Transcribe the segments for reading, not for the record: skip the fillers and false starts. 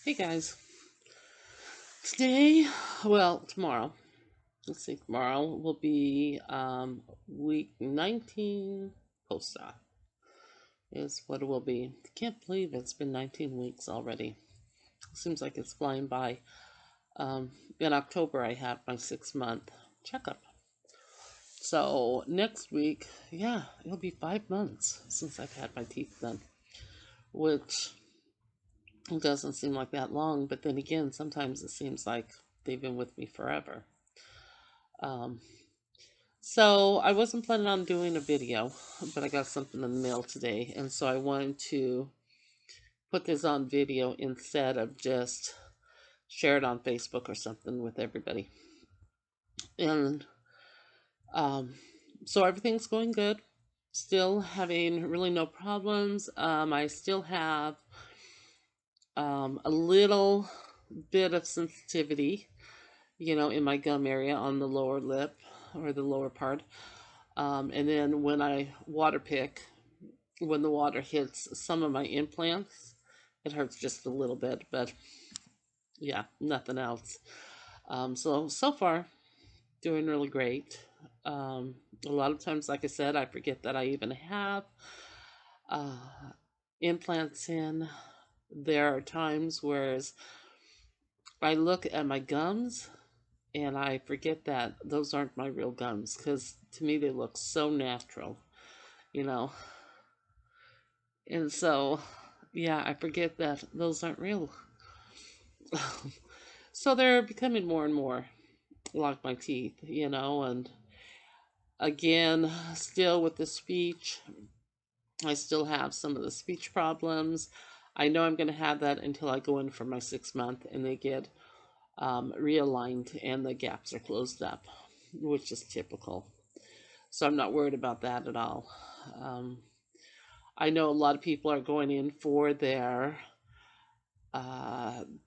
Hey guys, today, well, tomorrow, let's see, tomorrow will be week 19 post-op is what it will be. Can't believe it's been 19 weeks already. Seems like it's flying by. In October, I have my 6-month checkup. So next week, yeah, it'll be 5 months since I've had my teeth done, which doesn't seem like that long, but then again, sometimes it seems like they've been with me forever. Um, so I wasn't planning on doing a video, but I got something in the mail today, and so I wanted to put this on video instead of just share it on Facebook or something with everybody. And um, so everything's going good. Still having really no problems. I still have a little bit of sensitivity, in my gum area on the lower lip or the lower part. And then when I water pick, when the water hits some of my implants, it hurts just a little bit, but yeah, nothing else. So far, doing really great. A lot of times, like I said, I forget that I even have uh, implants in. There are times where I look at my gums and I forget that those aren't my real gums because to me they look so natural, you know. And so, yeah, I forget that those aren't real. So they're becoming more and more like my teeth, and again, still with the speech, I still have some of the speech problems. I know I'm going to have that until I go in for my 6 month and they get realigned and the gaps are closed up, which is typical. So I'm not worried about that at all. Um, I know a lot of people are going in for their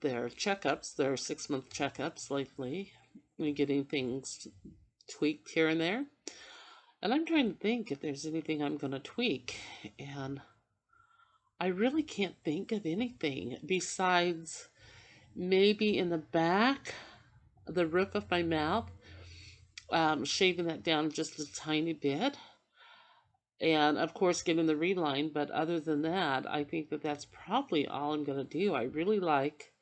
checkups, their 6 month checkups lately, and getting things tweaked here and there. And I'm trying to think if there's anything I'm going to tweak. And I really can't think of anything besides maybe in the back, the roof of my mouth, shaving that down just a tiny bit. And of course, getting the reline. But other than that, I think that that's probably all I'm going to do. I really like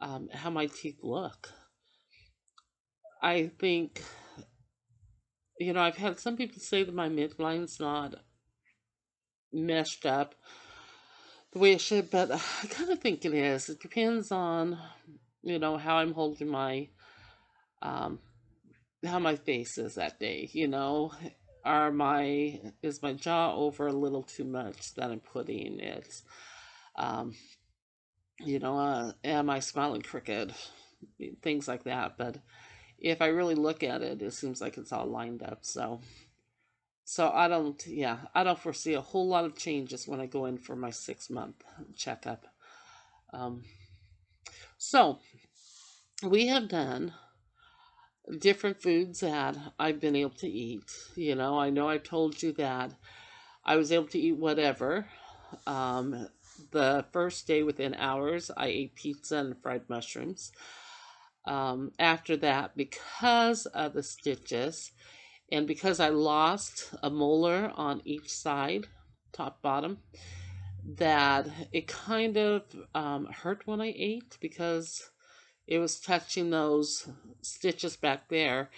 how my teeth look. I think, I've had some people say that my midline's not meshed up the way it should, but I kind of think it is. It depends on, how I'm holding um, how my face is that day. Is my jaw over a little too much that I'm putting it? Um, am I smiling crooked? Things like that. But if I really look at it, it seems like it's all lined up. So I don't foresee a whole lot of changes when I go in for my 6 month checkup. Um, so we have done different foods that I've been able to eat. I know I told you that I was able to eat whatever. Um, the first day within hours, I ate pizza and fried mushrooms. After that, because of the stitches and because I lost a molar on each side, top, bottom, that it kind of hurt when I ate because it was touching those stitches back there.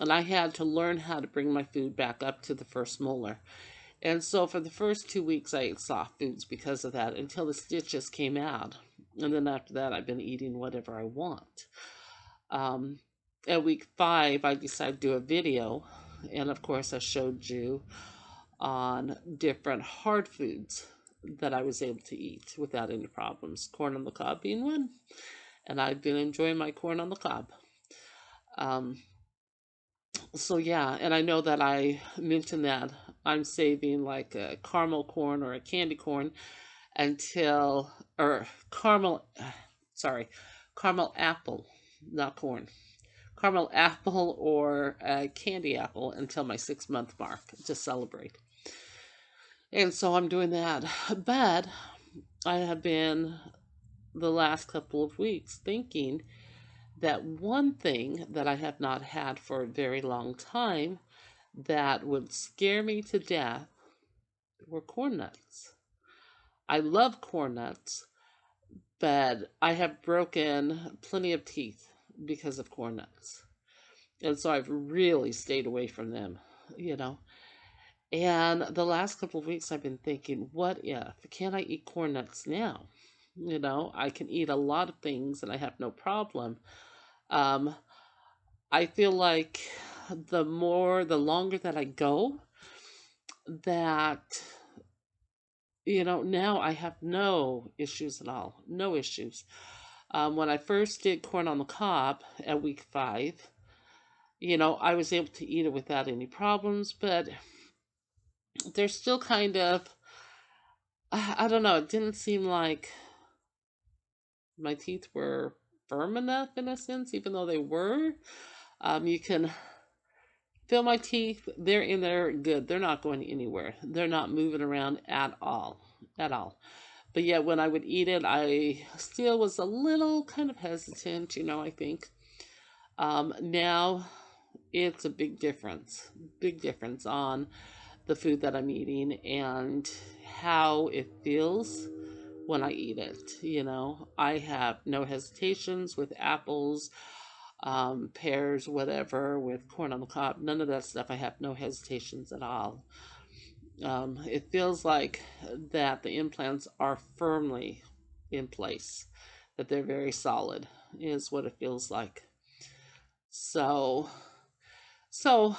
And I had to learn how to bring my food back up to the first molar. And so for the first 2 weeks, I ate soft foods because of that until the stitches came out. And then after that, I've been eating whatever I want. Um, at week 5, I decided to do a video. And of course, I showed you on different hard foods that I was able to eat without any problems. Corn on the cob being one. And I've been enjoying my corn on the cob. Um, so yeah, and I know that I mentioned that I'm saving like a caramel corn or a candy corn until, or caramel, sorry, caramel apple, not corn. Caramel apple or a candy apple until my 6 month mark to celebrate. And so I'm doing that. But I have been the last couple of weeks thinking that one thing that I have not had for a very long time that would scare me to death were corn nuts. I love corn nuts, but I have broken plenty of teeth because of corn nuts. And so I've really stayed away from them, you know. And the last couple of weeks I've been thinking, what if? Can I eat corn nuts now? You know, I can eat a lot of things and I have no problem. Um, I feel like the longer that I go, that, now I have no issues at all. No issues. When I first did corn on the cob at week 5, I was able to eat it without any problems, but there's still kind of, I don't know, it didn't seem like my teeth were firm enough in a sense, even though they were. You can feel my teeth, they're in there good. They're not going anywhere. They're not moving around at all. At all. But yet, when I would eat it, I still was a little kind of hesitant, I think. Now, it's a big difference on the food that I'm eating and how it feels when I eat it. I have no hesitations with apples, pears, whatever, with corn on the cob. None of that stuff. I have no hesitations at all. It feels like that the implants are firmly in place, that they're very solid, is what it feels like. So, so,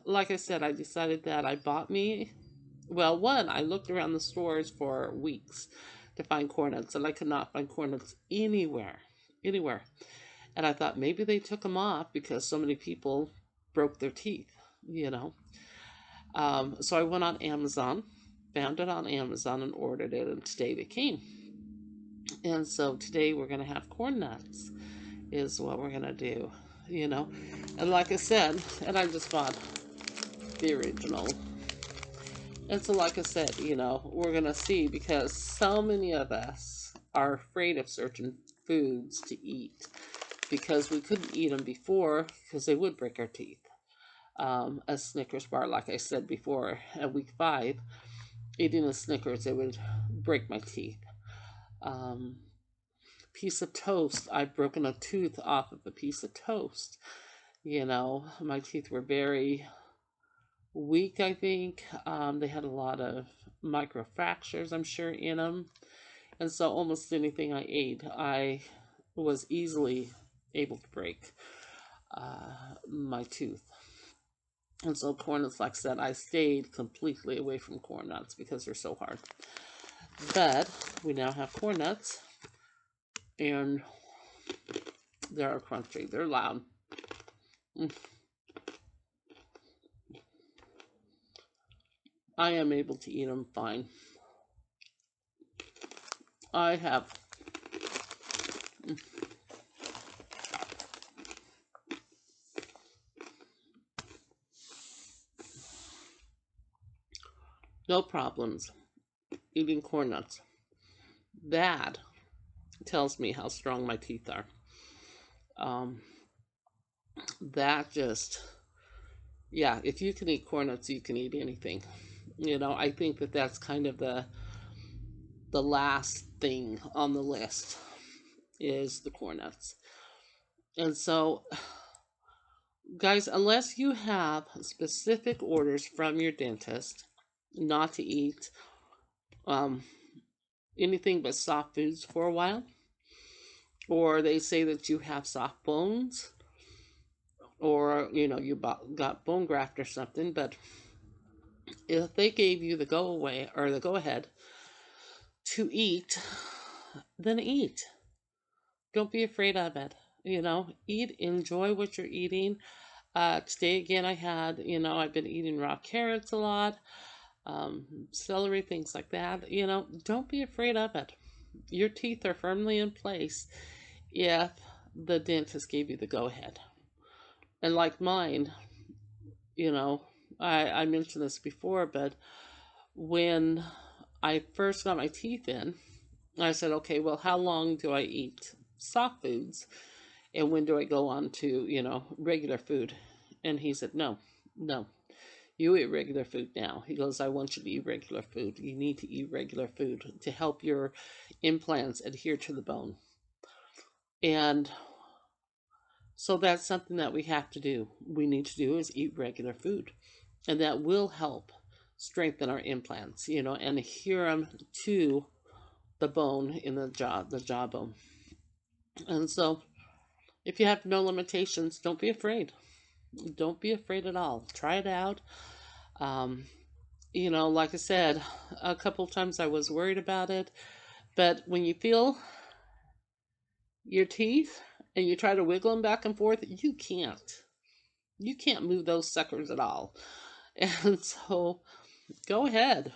like I said, I decided that I bought me. Well, one, I looked around the stores for weeks to find corn nuts, and I could not find corn nuts anywhere. And I thought maybe they took them off because so many people broke their teeth, you know. So I went on Amazon, found it on Amazon, and ordered it, and today they came. And so today we're going to have corn nuts, is what we're going to do, you know. And like I said, and I just bought the original. And so, like I said, we're going to see because so many of us are afraid of certain foods to eat because we couldn't eat them before because they would break our teeth. A Snickers bar, like I said before, at week 5, eating a Snickers, it would break my teeth. Um, Piece of toast, I've broken a tooth off of a piece of toast. My teeth were very weak, I think. They had a lot of microfractures, I'm sure, in them. And so almost anything I ate, I was easily able to break my tooth. And so corn nuts, like I said, I stayed completely away from corn nuts because they're so hard. But we now have corn nuts, and they're crunchy. They're loud. I am able to eat them fine. I have no problems eating corn nuts. That tells me how strong my teeth are. Um, that just, yeah, if you can eat corn nuts, you can eat anything. I think that that's kind of the last thing on the list is the corn nuts. And so, guys, unless you have specific orders from your dentist not to eat um, anything but soft foods for a while, or they say that you have soft bones, or you got bone graft or something, but if they gave you the go away or the go ahead to eat, then eat. Don't be afraid of it. Eat, enjoy what you're eating. Today again, I've been eating raw carrots a lot, celery, things like that. Don't be afraid of it. Your teeth are firmly in place if the dentist gave you the go ahead. And like mine, I mentioned this before, but when I first got my teeth in, I said, okay, well, how long do I eat soft foods? And when do I go on to, regular food? And he said, no, no, you eat regular food now. He goes, I want you to eat regular food. You need to eat regular food to help your implants adhere to the bone. And so that's something that we have to do. We need to do is eat regular food. And that will help strengthen our implants, and adhere them to the bone in the jawbone. And so if you have no limitations, don't be afraid. Don't be afraid at all. Try it out. Um, like I said, a couple of times I was worried about it, but when you feel your teeth and you try to wiggle them back and forth, you can't. You can't move those suckers at all. And so go ahead,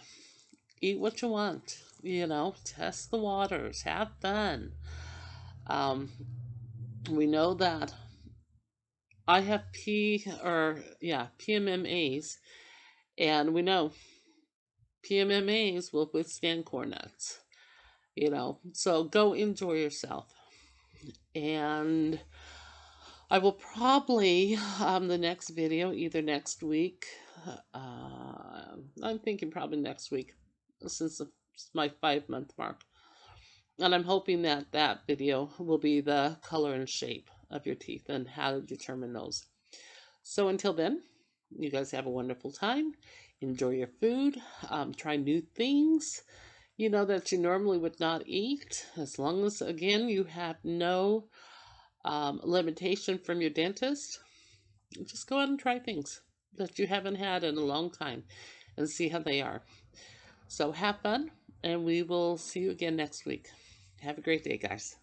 eat what you want. Test the waters, have fun. Um, we know that I have PMMAs, and we know PMMAs will withstand corn nuts. So go enjoy yourself. And I will probably the next video either next week. I'm thinking probably next week, since it's my 5 month mark. And I'm hoping that that video will be the color and shape of your teeth and how to determine those. So until then, you guys have a wonderful time. Enjoy your food. Try new things, that you normally would not eat. As long as, again, you have no limitation from your dentist, just go out and try things that you haven't had in a long time and see how they are. So have fun, and we will see you again next week. Have a great day, guys.